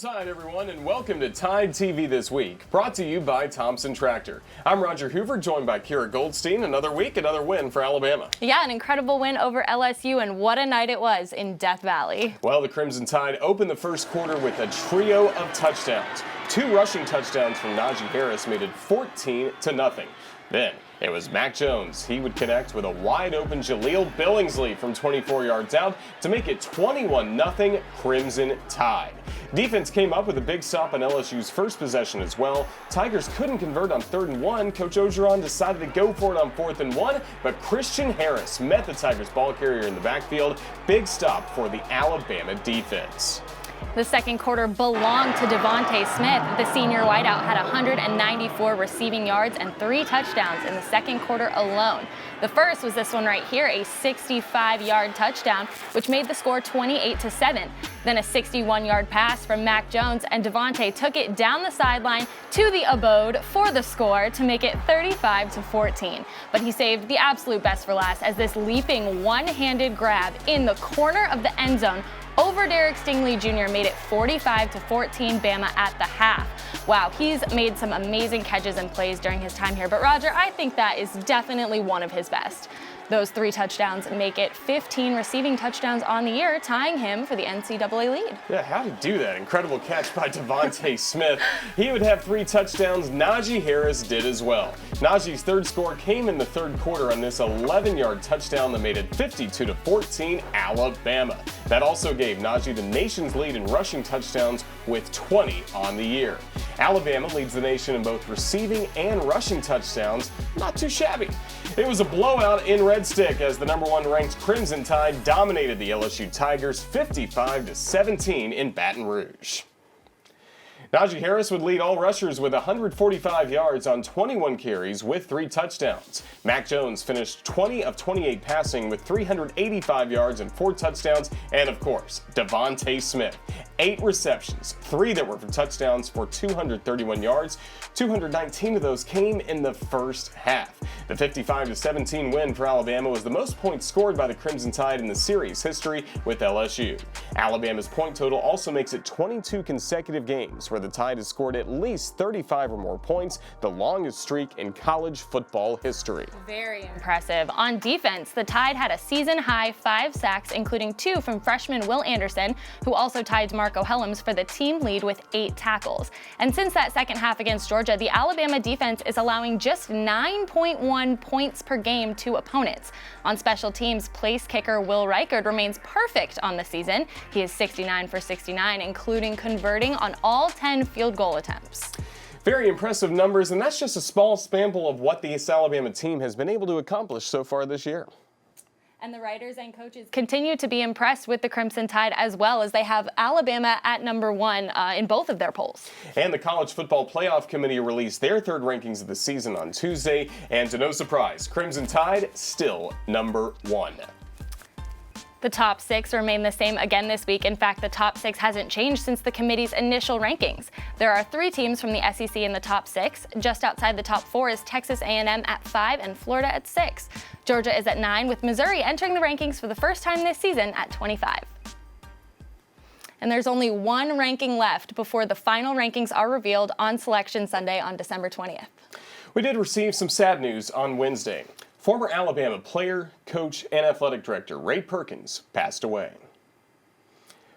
Roll Tide, everyone, and welcome to Tide TV This Week, brought to you by Thompson Tractor. I'm Roger Hoover, joined by Kira Goldstein. Another week, another win for Alabama. Yeah, an incredible win over LSU, and what a night it was in Death Valley. Well, the Crimson Tide opened the first quarter with a trio of touchdowns. 2 rushing touchdowns from Najee Harris made it 14-0. Then it was Mac Jones. He would connect with a wide-open Jaleel Billingsley from 24 yards out to make it 21-0 Crimson Tide. Defense came up with a big stop on LSU's first possession as well. Tigers couldn't convert on 3rd and 1. Coach Orgeron decided to go for it on 4th and 1, but Christian Harris met the Tigers ball carrier in the backfield. Big stop for the Alabama defense. The second quarter belonged to Devontae Smith. The senior wideout had 194 receiving yards and 3 touchdowns in the second quarter alone. The first was this one right here, a 65-yard touchdown, which made the score 28-7. Then a 61-yard pass from Mac Jones, and Devontae took it down the sideline to the abode for the score to make it 35-14. But he saved the absolute best for last, as this leaping one-handed grab in the corner of the end zone over Derek Stingley Jr. made it 45-14 Bama at the half. Wow, he's made some amazing catches and plays during his time here, but Roger, I think that is definitely one of his best. Those 3 touchdowns make it 15 receiving touchdowns on the year, tying him for the NCAA lead. Yeah, how to do that? Incredible catch by Devontae Smith. He would have 3 touchdowns. Najee Harris did as well. Najee's third score came in the third quarter on this 11-yard touchdown that made it 52-14 Alabama. That also gave Najee the nation's lead in rushing touchdowns with 20 on the year. Alabama leads the nation in both receiving and rushing touchdowns. Not too shabby. It was a blowout in Red Stick as the #1 ranked Crimson Tide dominated the LSU Tigers 55-17 in Baton Rouge. Najee Harris would lead all rushers with 145 yards on 21 carries with 3 touchdowns. Mac Jones finished 20 of 28 passing with 385 yards and 4 touchdowns. And of course, Devontae Smith, 8 receptions, 3 that were for touchdowns for 231 yards. 219 of those came in the first half. The 55-17 win for Alabama was the most points scored by the Crimson Tide in the series history with LSU. Alabama's point total also makes it 22 consecutive games where the Tide has scored at least 35 or more points, the longest streak in college football history. Very impressive. On defense, the Tide had a season-high 5 sacks, including 2 from freshman Will Anderson, who also tied Marco Helms for the team lead with 8 tackles. And since that second half against Georgia, the Alabama defense is allowing just 9.1 points per game to opponents. On special teams, place kicker Will Reichard remains perfect on the season. He is 69 for 69, including converting on all 10 field goal attempts. Very impressive numbers, and that's just a small sample of what this Alabama team has been able to accomplish so far this year. And the writers and coaches continue to be impressed with the Crimson Tide, as well as they have Alabama at #1 in both of their polls. And the College Football Playoff Committee released their third rankings of the season on Tuesday, and to no surprise, Crimson Tide still #1. The top 6 remain the same again this week. In fact, the top 6 hasn't changed since the committee's initial rankings. There are 3 teams from the SEC in the top 6. Just outside the top 4 is Texas A&M at 5 and Florida at 6. Georgia is at 9, with Missouri entering the rankings for the first time this season at 25. And there's only 1 ranking left before the final rankings are revealed on Selection Sunday on December 20th. We did receive some sad news on Wednesday. Former Alabama player, coach, and athletic director Ray Perkins passed away.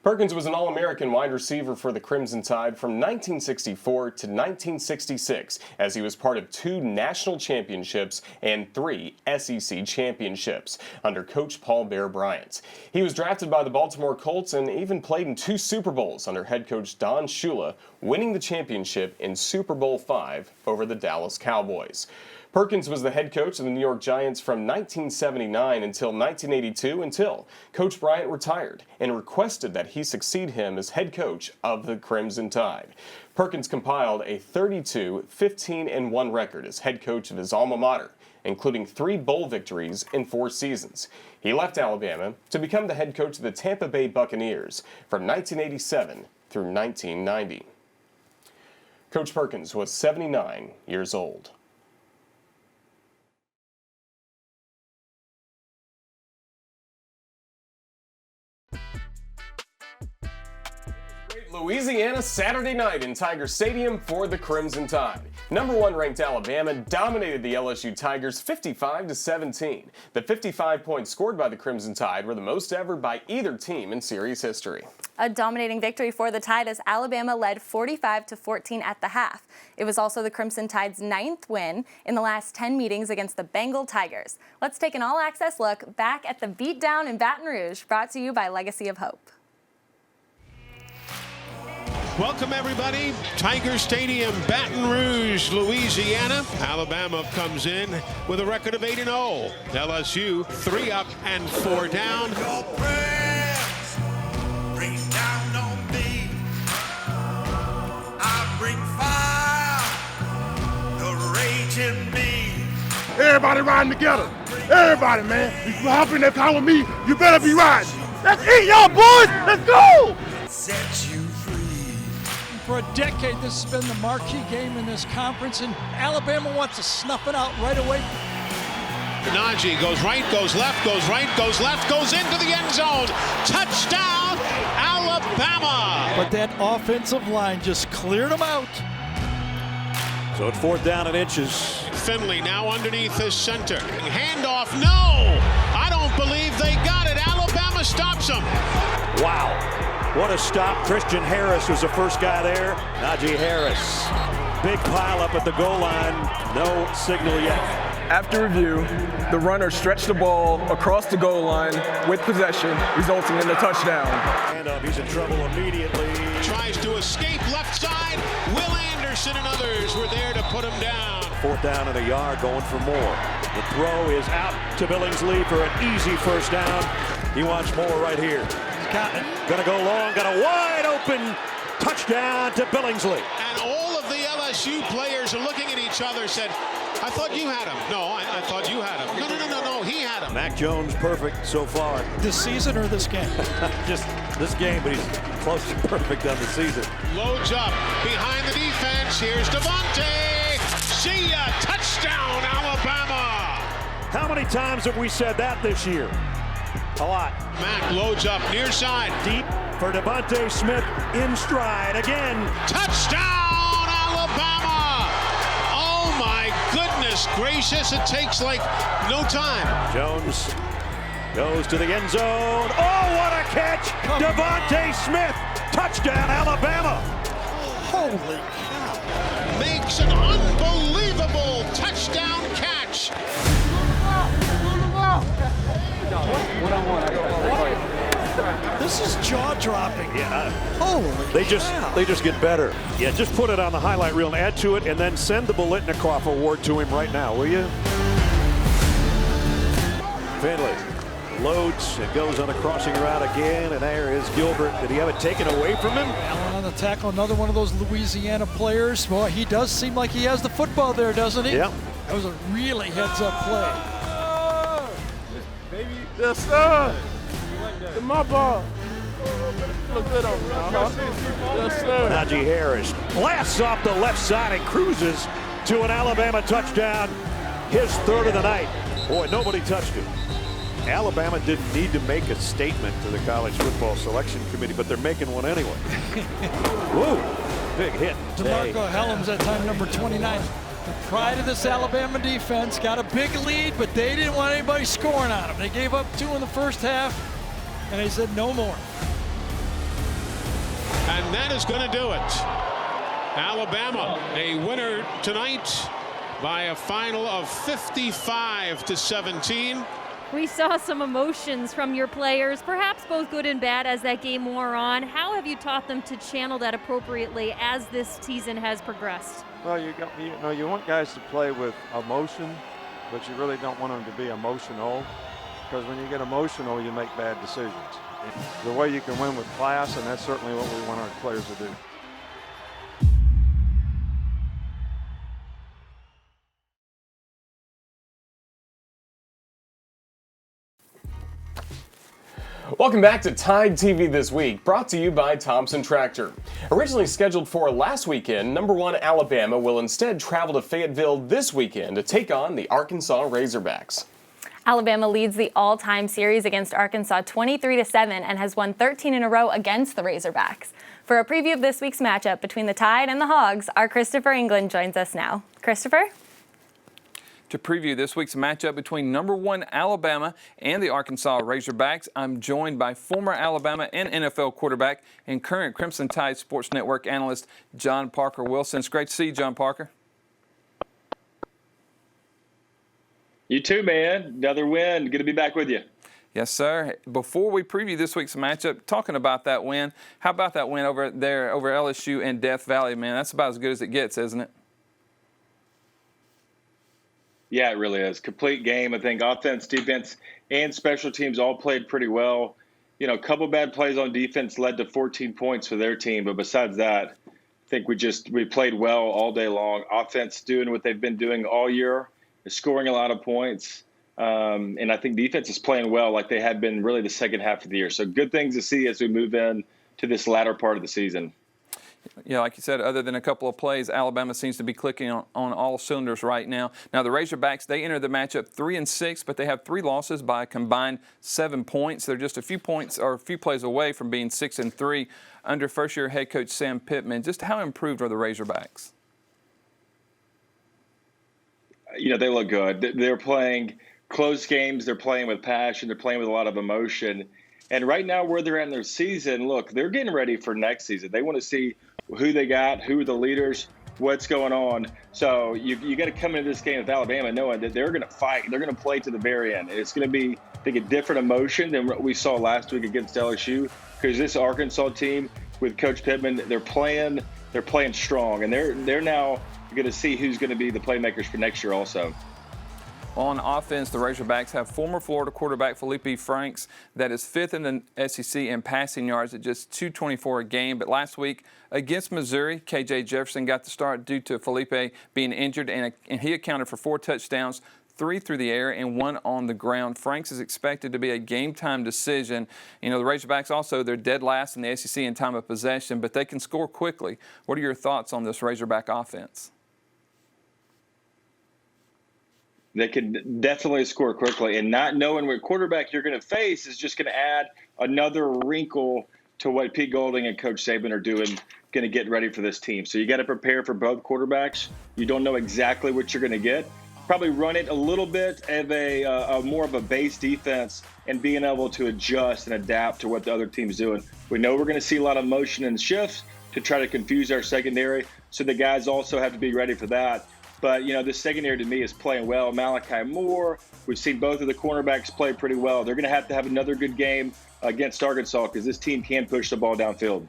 Perkins was an All-American wide receiver for the Crimson Tide from 1964 to 1966, as he was part of 2 national championships and 3 SEC championships under Coach Paul Bear Bryant. He was drafted by the Baltimore Colts and even played in 2 Super Bowls under head coach Don Shula, winning the championship in Super Bowl V over the Dallas Cowboys. Perkins was the head coach of the New York Giants from 1979 until 1982, until Coach Bryant retired and requested that he succeed him as head coach of the Crimson Tide. Perkins compiled a 32-15-1 record as head coach of his alma mater, including 3 bowl victories in 4 seasons. He left Alabama to become the head coach of the Tampa Bay Buccaneers from 1987 through 1990. Coach Perkins was 79 years old. Louisiana Saturday night in Tiger Stadium for the Crimson Tide. Number 1 ranked Alabama dominated the LSU Tigers 55-17. The 55 points scored by the Crimson Tide were the most ever by either team in series history. A dominating victory for the Tide as Alabama led 45-14 at the half. It was also the Crimson Tide's 9th win in the last 10 meetings against the Bengal Tigers. Let's take an all-access look back at the beatdown in Baton Rouge, brought to you by Legacy of Hope. Welcome, everybody. Tiger Stadium, Baton Rouge, Louisiana. Alabama comes in with a record of 8-0. LSU 3 up and 4 down. Your prayers bring down on me. I bring fire, the rage in me. Everybody riding together. Everybody, man. If you hop in that car with me, you better be riding. Let's eat, y'all boys. Let's go. Set you free. For a decade, this has been the marquee game in this conference, and Alabama wants to snuff it out right away. Najee goes right, goes left, goes right, goes left, goes into the end zone. Touchdown, Alabama! But that offensive line just cleared them out. So it's 4th down and inches. Finley now underneath his center. Handoff, no! I don't believe they got it. Alabama stops him. Wow. What a stop. Christian Harris was the first guy there. Najee Harris. Big pile up at the goal line. No signal yet. After review, the runner stretched the ball across the goal line with possession, resulting in the touchdown. And he's in trouble immediately. Tries to escape left side. Will Anderson and others were there to put him down. 4th down and a yard, going for more. The throw is out to Billingsley for an easy first down. He wants more right here. Got it. Gonna go long, got a wide open touchdown to Billingsley. And all of the LSU players are looking at each other, said, I thought you had him. No, I thought you had him. No, he had him. Mac Jones perfect so far. This season or this game? Just this game, but he's close to perfect on the season. Loads up behind the defense. Here's Devontae. See ya. Touchdown, Alabama. How many times have we said that this year? A lot. Mac loads up near side. Deep for Devontae Smith in stride again. Touchdown, Alabama. Oh my goodness gracious. It takes like no time. Jones goes to the end zone. Oh, what a catch. Devontae Smith. Touchdown, Alabama. Holy cow. Makes an unbelievable touchdown catch. This is jaw-dropping. Yeah. Holy They cow. just get better. Yeah, just put it on the highlight reel and add to it, and then send the Bolitnikoff Award to him right now, will you? Finley loads and goes on a crossing route again, and there is Gilbert. Did he have it taken away from him? Allen on the tackle, another one of those Louisiana players. Boy, he does seem like he has the football there, doesn't he? Yeah. That was a really heads-up play. Yes, sir. It's my ball. Look good on me. Yes, sir. Najee Harris blasts off the left side and cruises to an Alabama touchdown. His 3rd of the night. Boy, nobody touched him. Alabama didn't need to make a statement to the College Football Selection Committee, but they're making one anyway. Whoa, big hit. DeMarco Hellams at time number 29. The pride of this Alabama defense got a big lead, but they didn't want anybody scoring on them. They gave up 2 in the first half, and they said no more. And that is going to do it. Alabama, a winner tonight by a final of 55-17. We saw some emotions from your players, perhaps both good and bad as that game wore on. How have you taught them to channel that appropriately as this season has progressed? Well, you want guys to play with emotion, but you really don't want them to be emotional, because when you get emotional, you make bad decisions. The way you can win with class, and that's certainly what we want our players to do. Welcome back to Tide TV This Week, brought to you by Thompson Tractor. Originally scheduled for last weekend, number 1 Alabama will instead travel to Fayetteville this weekend to take on the Arkansas Razorbacks. Alabama leads the all-time series against Arkansas 23-7 and has won 13 in a row against the Razorbacks. For a preview of this week's matchup between the Tide and the Hogs, our Christopher England joins us now. Christopher? To preview this week's matchup between #1 Alabama and the Arkansas Razorbacks, I'm joined by former Alabama and NFL quarterback and current Crimson Tide Sports Network analyst John Parker Wilson. It's great to see you, John Parker. You too, man. Another win. Good to be back with you. Yes, sir. Before we preview this week's matchup, talking about that win, how about that win over there over LSU and Death Valley, man? That's about as good as it gets, isn't it? Yeah, it really is. Complete game. I think offense, defense, and special teams all played pretty well. You know, a couple bad plays on defense led to 14 points for their team. But besides that, I think we played well all day long. Offense doing what they've been doing all year, scoring a lot of points. And I think defense is playing well like they have been really the second half of the year. So good things to see as we move in to this latter part of the season. Yeah, like you said, other than a couple of plays, Alabama seems to be clicking on all cylinders right now. Now, the Razorbacks, they enter the matchup 3-6, but they have 3 losses by a combined 7 points. They're just a few points or a few plays away from being 6-3 under first-year head coach Sam Pittman. Just how improved are the Razorbacks? You know, they look good. They're playing close games. They're playing with passion. They're playing with a lot of emotion. And right now, where they're at in their season, look, they're getting ready for next season. They want to see who they got, who are the leaders, what's going on. So you got to come into this game with Alabama knowing that they're going to fight. They're going to play to the very end. It's going to be, I think, a different emotion than what we saw last week against LSU, because this Arkansas team with Coach Pittman, they're playing strong, and they're now going to see who's going to be the playmakers for next year also. On offense, the Razorbacks have former Florida quarterback Felipe Franks that is 5th in the SEC in passing yards at just 224 a game. But last week against Missouri, KJ Jefferson got the start due to Felipe being injured, and he accounted for 4 touchdowns, 3 through the air and 1 on the ground. Franks is expected to be a game-time decision. You know, the Razorbacks also, they're dead last in the SEC in time of possession, but they can score quickly. What are your thoughts on this Razorback offense? They can definitely score quickly, and not knowing what quarterback you're going to face is just going to add another wrinkle to what Pete Golding and Coach Saban are doing, going to get ready for this team. So you got to prepare for both quarterbacks. You don't know exactly what you're going to get. Probably run it a little bit of a more of a base defense and being able to adjust and adapt to what the other team's doing. We know we're going to see a lot of motion and shifts to try to confuse our secondary, so the guys also have to be ready for that. But, you know, this secondary to me is playing well. Malachi Moore, we've seen both of the cornerbacks play pretty well. They're going to have another good game against Arkansas because this team can push the ball downfield.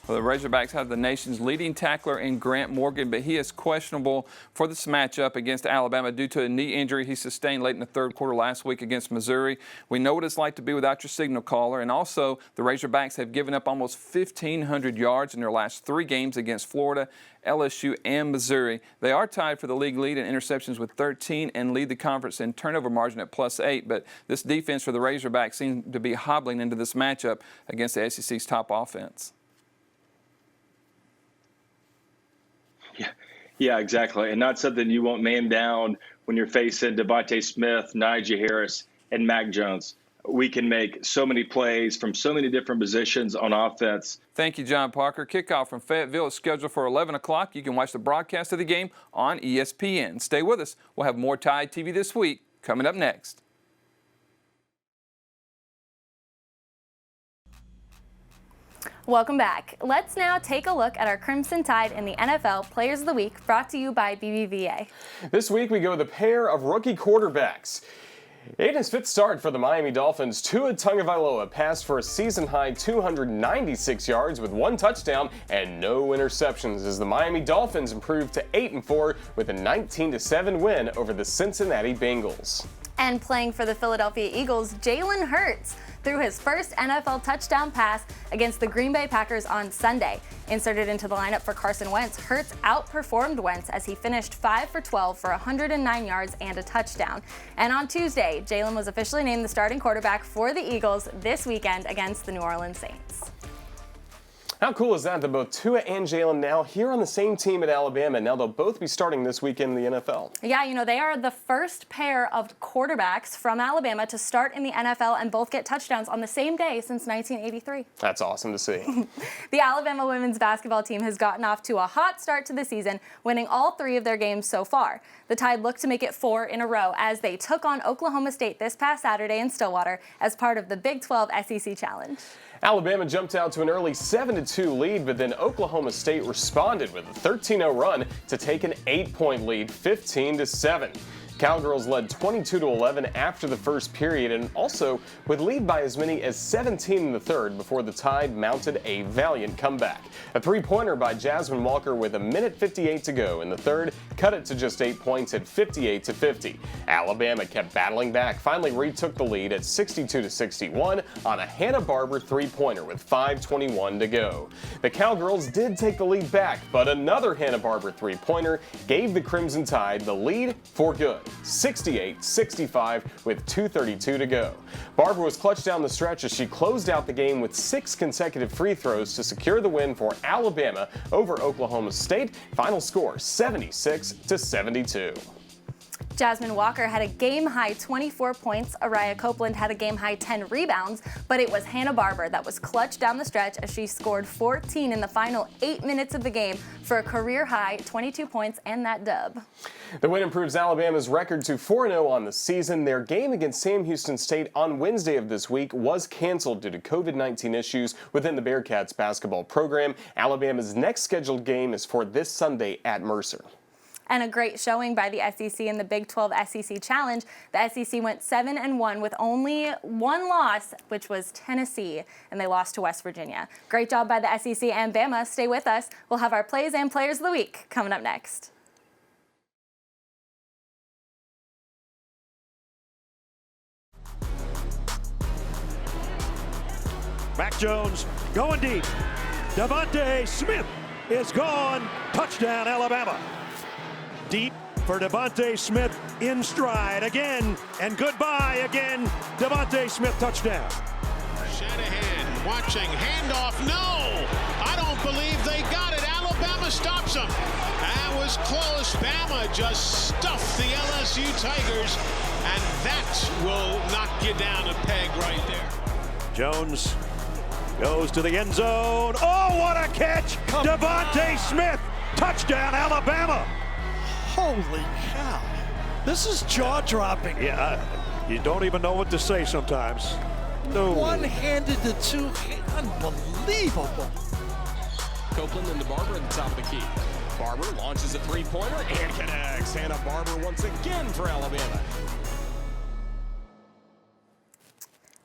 Well, the Razorbacks have the nation's leading tackler in Grant Morgan, but he is questionable for this matchup against Alabama due to a knee injury he sustained late in the third quarter last week against Missouri. We know what it's like to be without your signal caller, and also the Razorbacks have given up almost 1,500 yards in their last 3 games against Florida, LSU, and Missouri. They are tied for the league lead in interceptions with 13 and lead the conference in turnover margin at +8, but this defense for the Razorbacks seems to be hobbling into this matchup against the SEC's top offense. Yeah, exactly. And not something you want man down when you're facing Devontae Smith, Najee Harris, and Mac Jones. We can make so many plays from so many different positions on offense. Thank you, John Parker. Kickoff from Fayetteville is scheduled for 11 o'clock. You can watch the broadcast of the game on ESPN. Stay with us. We'll have more Tide TV this week coming up next. Welcome back. Let's now take a look at our Crimson Tide in the NFL Players of the Week, brought to you by BBVA. This week we go with a pair of rookie quarterbacks. In his 5th start for the Miami Dolphins, Tua Tagovailoa passed for a season-high 296 yards with 1 touchdown and no interceptions as the Miami Dolphins improved to 8-4 with a 19-7 win over the Cincinnati Bengals. And playing for the Philadelphia Eagles, Jalen Hurts threw his first NFL touchdown pass against the Green Bay Packers on Sunday. Inserted into the lineup for Carson Wentz, Hurts outperformed Wentz as he finished 5 for 12 for 109 yards and a touchdown. And on Tuesday, Jalen was officially named the starting quarterback for the Eagles this weekend against the New Orleans Saints. How cool is that both Tua and Jalen now here on the same team at Alabama? Now they'll both be starting this weekend in the NFL. Yeah, you know, they are the first pair of quarterbacks from Alabama to start in the NFL and both get touchdowns on the same day since 1983. That's awesome to see. The Alabama women's basketball team has gotten off to a hot start to the season, winning all 3 of their games so far. The Tide look to make it 4 in a row as they took on Oklahoma State this past Saturday in Stillwater as part of the Big 12 SEC Challenge. Alabama jumped out to an early 7-2 lead, but then Oklahoma State responded with a 13-0 run to take an 8-point lead, 15-7. Cowgirls led 22-11 after the first period and also would lead by as many as 17 in the third before the Tide mounted a valiant comeback. A 3-pointer by Jasmine Walker with 1:58 to go in the third cut it to just 8 points at 58-50. Alabama kept battling back, finally retook the lead at 62-61 on a Hannah Barber 3-pointer with 5:21 to go. The Cowgirls did take the lead back, but another Hannah Barber 3-pointer gave the Crimson Tide the lead for good. 68-65 with 2:32 to go. Barber was clutched down the stretch as she closed out the game with 6 consecutive free throws to secure the win for Alabama over Oklahoma State. Final score 76-72. Jasmine Walker had a game-high 24 points. Araya Copeland had a game-high 10 rebounds, but it was Hannah Barber that was clutch down the stretch as she scored 14 in the final 8 minutes of the game for a career-high 22 points and that dub. The win improves Alabama's record to 4-0 on the season. Their game against Sam Houston State on Wednesday of this week was canceled due to COVID-19 issues within the Bearcats basketball program. Alabama's next scheduled game is for this Sunday at Mercer. And a great showing by the SEC in the Big 12 SEC Challenge. The SEC went 7-1 with only one loss, which was Tennessee, and they lost to West Virginia. Great job by the SEC and Bama. Stay with us. We'll have our plays and players of the week coming up next. Mac Jones going deep. Devontae Smith is gone. Touchdown, Alabama. Deep for Devontae Smith in stride again, and goodbye again. Devontae Smith touchdown. Shanahan watching, handoff, no! I don't believe they got it. Alabama stops them. That was close. Bama just stuffed the LSU Tigers, and that will knock you down a peg right there. Jones goes to the end zone. Oh, what a catch! Devontae Smith, touchdown, Alabama. Holy cow. This is jaw-dropping. Yeah, you don't even know what to say sometimes. No. One-handed to two. Unbelievable. Copeland into Barber at the top of the key. Barber launches a 3-pointer and connects. Hannah Barber once again for Alabama.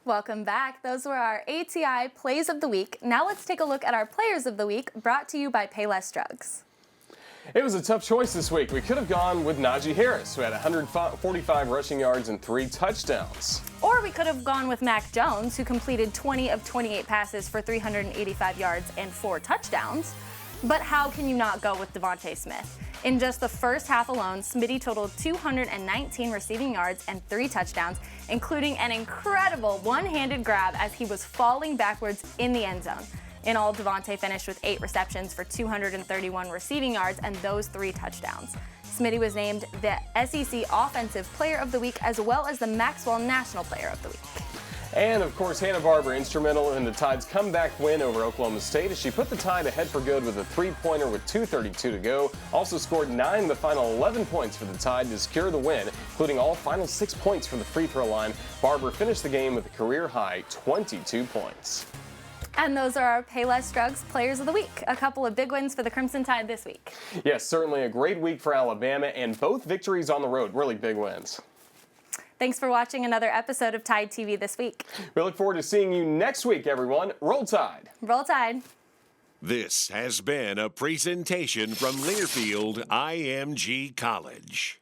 Welcome back. Those were our ATI Plays of the Week. Now let's take a look at our Players of the Week, brought to you by Payless Drugs. It was a tough choice this week. We could have gone with Najee Harris, who had 145 rushing yards and 3 touchdowns. Or we could have gone with Mac Jones, who completed 20 of 28 passes for 385 yards and 4 touchdowns. But how can you not go with Devontae Smith? In just the first half alone, Smitty totaled 219 receiving yards and 3 touchdowns, including an incredible one-handed grab as he was falling backwards in the end zone. In all, Devontae finished with 8 receptions for 231 receiving yards and those 3 touchdowns. Smitty was named the SEC Offensive Player of the Week as well as the Maxwell National Player of the Week. And, of course, Hannah Barber instrumental in the Tide's comeback win over Oklahoma State as she put the Tide ahead for good with a 3-pointer with 2:32 to go. Also scored 9 of the final 11 points for the Tide to secure the win, including all final 6 points from the free throw line. Barber finished the game with a career-high 22 points. And those are our Payless Drugs Players of the Week. A couple of big wins for the Crimson Tide this week. Yes, certainly a great week for Alabama, and both victories on the road, really big wins. Thanks for watching another episode of Tide TV this week. We look forward to seeing you next week, everyone. Roll Tide. Roll Tide. This has been a presentation from Learfield IMG College.